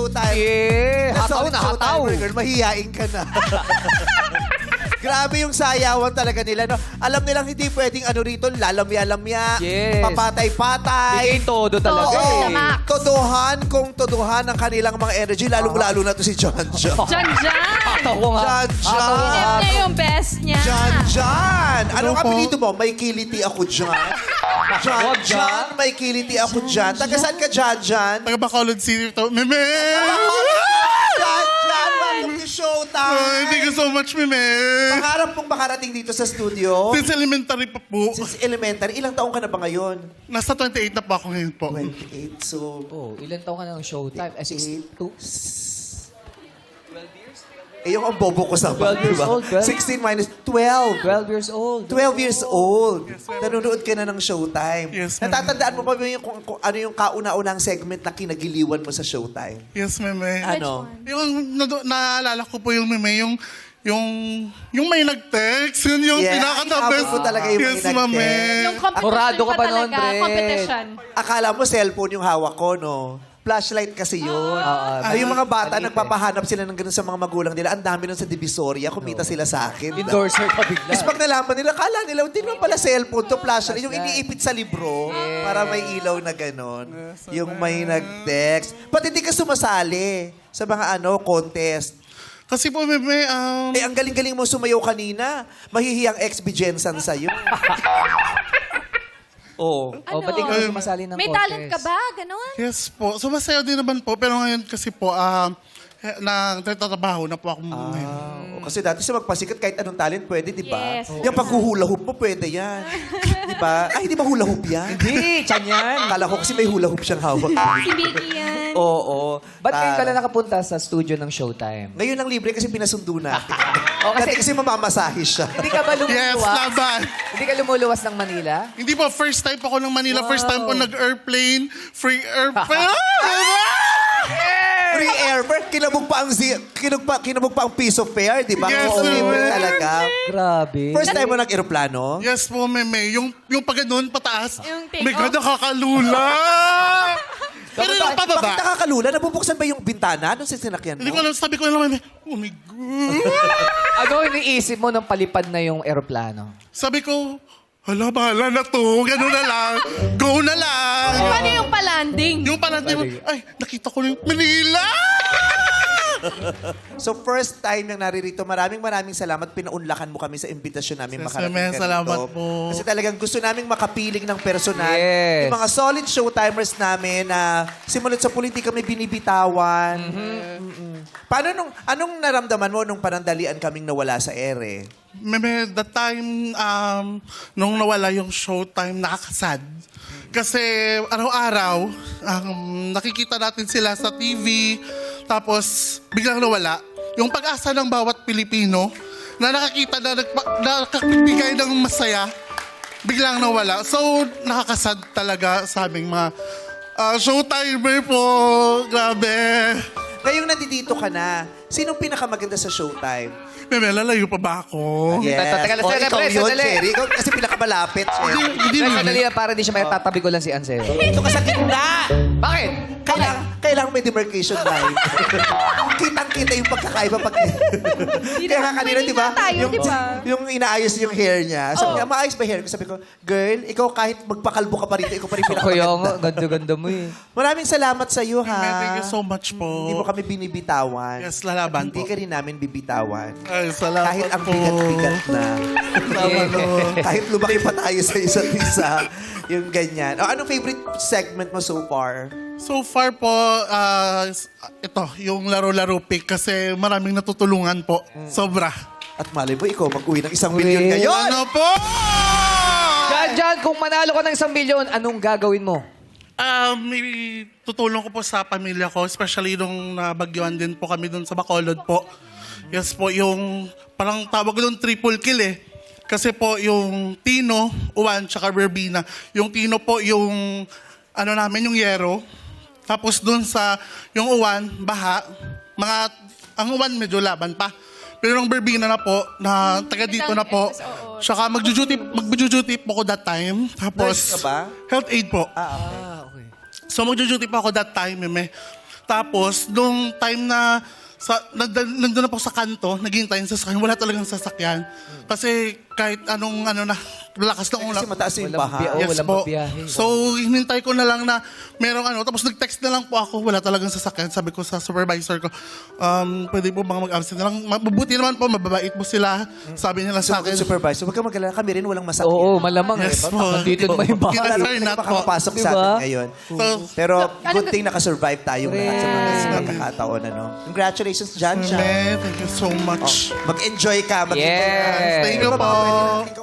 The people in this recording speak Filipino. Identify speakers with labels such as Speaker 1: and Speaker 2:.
Speaker 1: showtime.
Speaker 2: Yeah,
Speaker 1: The
Speaker 2: hataw
Speaker 1: solid
Speaker 2: na hataw.
Speaker 1: showtimer, girl. Mahihain ka na. Grabe yung sayawan talaga nila, no? Alam nilang hindi pwedeng ano rito, lalamya-lamya,
Speaker 2: Yes.
Speaker 1: papatay-patay.
Speaker 2: Bigay todo talaga
Speaker 3: Oo.
Speaker 2: eh.
Speaker 3: Tama.
Speaker 1: Todohan ang kanilang mga energy, lalong-lalo na to si John John.
Speaker 3: Jan!
Speaker 2: Hataw ko nga.
Speaker 1: John
Speaker 3: Hinip
Speaker 1: John!
Speaker 3: niya yung best niya.
Speaker 1: John John! Anong
Speaker 4: Ano po?
Speaker 1: apelido mo? May kiliti ako dyan. John
Speaker 2: Wag dyan.
Speaker 1: John, may kiliti ako dyan. Taga saan ka, John John?
Speaker 4: Taga Bacolod City to. Meme!
Speaker 1: John John, welcome to Showtime!
Speaker 4: Thank you so much, Meme!
Speaker 1: Pangarap mong makarating dito sa studio?
Speaker 4: Since elementary pa po.
Speaker 1: Since elementary, ilang taon ka na ba ngayon?
Speaker 4: Nasa 28 na po ako ngayon po.
Speaker 1: 28, so...
Speaker 2: Oh, ilan taon ka na ng showtime? Eh, 62.
Speaker 1: Eh, yung ang bobo ko sa
Speaker 2: 12 years old, 12.
Speaker 1: 16 minus 12.
Speaker 2: 12 years old.
Speaker 1: 12 years old. Nanonood ka na ng Showtime.
Speaker 4: Yes, ma'am.
Speaker 1: Natatandaan mo pa ba yung, kung ano yung kauna-unang segment na kinagiliwan mo sa Showtime?
Speaker 4: Yes, Meme.
Speaker 1: Ano?
Speaker 4: Yung naalala ko po yung Meme, yung may nag-text, yun yung
Speaker 1: Yeah,
Speaker 4: pinaka-the
Speaker 1: inabot
Speaker 4: best.
Speaker 1: ko talaga yung
Speaker 4: yes,
Speaker 1: may
Speaker 4: Mame.
Speaker 1: nag-text.
Speaker 3: Yung competition
Speaker 2: Murado ka pa noon,
Speaker 3: talaga.
Speaker 2: Brett.
Speaker 3: Competition.
Speaker 1: Akala mo cellphone yung hawak ko, no? Flashlight kasi yun. Ay, yung mga bata,
Speaker 2: maliit eh.
Speaker 1: nagpapahanap sila ng ganun sa mga magulang nila. Ang dami nun sa Divisoria, kumita sila sa akin.
Speaker 2: Endorser ka bigla.
Speaker 1: Tapos pag nalaman nila, kala nila, hindi naman pala cellphone to, flashlight. Yung iniipit sa libro para may ilaw na gano'n. Yung may nag-text. Ba't hindi ka sumasali sa mga contest?
Speaker 4: Kasi po, Meme,
Speaker 1: Eh, ang galing-galing mo sumayaw kanina. Mahihiyang ex-Bijensan sa'yo.
Speaker 2: Oo. Oh, ba't ikaw sumasali ng
Speaker 3: May
Speaker 2: contest?
Speaker 3: talent ka ba? Ganon?
Speaker 4: yes po. Sumasayaw din naman po. Pero ngayon kasi po, nagtatrabaho na po ako ngayon.
Speaker 1: Kasi dati sa magpasikat, kahit anong talent pwede, di ba?
Speaker 3: Yes.
Speaker 1: Yung pag-hula hoop mo, pwede yan. Di ba? Ay, hindi ba hula hoop yan?
Speaker 2: Hindi, tiyan yan.
Speaker 1: Akala ko kasi may hula hoop siyang hawak.
Speaker 3: Si Vicky yan.
Speaker 1: Oo.
Speaker 2: Ba't ngayon ka lang nakapunta sa studio ng Showtime?
Speaker 1: Ngayon lang libre kasi pinasundo natin.
Speaker 2: O, kasi-
Speaker 1: Dati kasi mamamasahe siya.
Speaker 2: Hindi ka ba
Speaker 4: Yes,
Speaker 2: lumuluwas?
Speaker 4: laban.
Speaker 2: Hindi ka lumuluwas ng Manila?
Speaker 4: Hindi po, first time po ako ng Manila. First time po nag-airplane. Free airplane.
Speaker 1: Free airfare. Kinabog pa ang piece of fare, di ba?
Speaker 4: Yes,
Speaker 1: Oo, libre
Speaker 4: sir.
Speaker 1: talaga.
Speaker 2: Grabe.
Speaker 1: First time mo nag-aeroplano?
Speaker 4: Yes po, Meme. Yung pag ganun, pataas.
Speaker 3: Yung
Speaker 4: Oh my God,
Speaker 3: take-off.
Speaker 4: nakakalula! Pero yung
Speaker 1: Bakit
Speaker 4: pababa.
Speaker 1: nakakalula? Nabubuksan ba yung bintana doon sa sinakyan
Speaker 4: Hindi
Speaker 1: mo?
Speaker 4: ko alam, sabi ko lang, Meme, oh my God.
Speaker 2: Ano iniisip mo nung palipad na yung eroplano?
Speaker 4: Sabi ko, hala, bahala na to. Ganun na lang. Go na lang.
Speaker 3: Paano yung palanding?
Speaker 4: Yung parang, ay, nakita ko na yung Manila!
Speaker 1: So first time yung naririto, maraming salamat. Pinaunlakan mo kami sa imbitasyon namin
Speaker 4: Yes,
Speaker 1: makarating
Speaker 4: ma'am.
Speaker 1: ka
Speaker 4: Salamat
Speaker 1: rito.
Speaker 4: po.
Speaker 1: Kasi talagang gusto naming makapiling ng personal.
Speaker 2: Yes.
Speaker 1: Yung mga solid showtimers namin na simulat sa politika may binibitawan. Paano anong naramdaman mo nung panandalian kaming nawala sa ere?
Speaker 4: Meme, that time, nung nawala yung Showtime, nakakasad. Kasi araw-araw, nakikita natin sila sa TV, tapos biglang nawala. Yung pag-asa ng bawat Pilipino na nakakita na nakakibigay ng masaya, biglang nawala. So, nakakasad talaga sa aming mga Showtimer po. Grabe.
Speaker 1: Ngayong nandito ka na, sinong pinakamaganda sa showtime?
Speaker 4: Meme, lalayo pa ba ako?
Speaker 2: Teka lang,
Speaker 1: O,
Speaker 2: sandali,
Speaker 1: ikaw yun,
Speaker 2: sandali.
Speaker 1: Cherry. Ikaw kasi pinakamalapit, Cherry.
Speaker 4: Hindi,
Speaker 2: Sandali,
Speaker 4: Meme.
Speaker 2: sandali lang, para di siya may tatabi ko lang si Ann sa'yo.
Speaker 1: Ito ka sa gitna!
Speaker 2: Bakit?
Speaker 1: Kailangan may demarcation line. Kitang-kita yung pagkakaiba pag... Kaya nga kanina, di ba?
Speaker 3: Tayo,
Speaker 1: Yung,
Speaker 3: di ba?
Speaker 1: yung inaayos yung hair niya. Sabi niya, maayos ba hair ko? Sabi ko, girl, ikaw kahit magpakalbo ka pa rito, ikaw pa rin
Speaker 2: Kaya nga,
Speaker 1: pinakamaganda.
Speaker 2: ganda-ganda mo eh.
Speaker 1: Maraming salamat sa iyo, ha?
Speaker 4: Meme, thank you so much po.
Speaker 1: Hindi mo kami binibitawan.
Speaker 4: Yes, lalaban
Speaker 1: At Hindi
Speaker 4: po.
Speaker 1: ka rin namin bibitawan.
Speaker 4: Ay, salamat
Speaker 1: Kahit ang
Speaker 4: po.
Speaker 1: bigat-bigat na. Kahit lumaki pa tayo sa isa't isa. Yung ganyan. O, anong favorite segment mo so far?
Speaker 4: So far po, ito, yung laro-laro pick kasi maraming natutulungan po. Sobra.
Speaker 1: At malay mo, ikaw mag-uwi ng 1 milyon ngayon.
Speaker 4: Ano po?
Speaker 2: Diyan, kung manalo ka ng 1 milyon, anong gagawin mo?
Speaker 4: May tutulong ko po sa pamilya ko, especially nung nabagyuan din po kami dun sa Bacolod po. Yes po, yung parang tawag doon triple kill eh. Kasi po yung Tino, Uwan, tsaka Verbena. Yung Tino po yung ano namin, yung yero. Tapos dun sa yung Uwan, baha. Ang Uwan medyo laban pa. Pero yung Verbena na po, na taga dito na po. Tsaka magjo-duty po ko that time. Tapos,
Speaker 1: Nurse ka ba?
Speaker 4: health aid po.
Speaker 2: Ah, okay.
Speaker 4: So magjo-duty po ako that time, Meme. Tapos, nung time na nandun na po sa kanto, naghihintay sa sasakyan, wala talagang sasakyan. Kasi kahit anong lakas ng ulap.
Speaker 1: Kasi mataas yung
Speaker 2: Walang
Speaker 1: baha.
Speaker 2: biya-
Speaker 4: Yes
Speaker 2: walang
Speaker 4: po.
Speaker 2: mabiyahe.
Speaker 4: So, hinintay ko na lang na merong tapos nag-text na lang po ako, wala talagang sasakyan. Sabi ko sa supervisor ko, pwede po bang mag-absent na lang? Mabuti naman po, mababait po sila. Sabi nila sa akin.
Speaker 1: Supervisor, huwag ka mag-alala. Kami rin walang masakyan.
Speaker 2: Oo, malamang
Speaker 4: Yes
Speaker 2: eh.
Speaker 4: po.
Speaker 2: Nandito may bahay.
Speaker 4: Yes, sir,
Speaker 1: Hindi
Speaker 4: not
Speaker 1: ka
Speaker 4: po.
Speaker 1: makapasok sa
Speaker 2: Diba?
Speaker 1: atin ngayon.
Speaker 4: So,
Speaker 1: Pero good thing nakasurvive tayong lahat sa mga
Speaker 2: Correct.
Speaker 1: pagkakataon. Congratulations, Jan.
Speaker 4: Thank you so much.
Speaker 1: Mag-enjoy ka.
Speaker 2: Yes.
Speaker 4: Thank you po.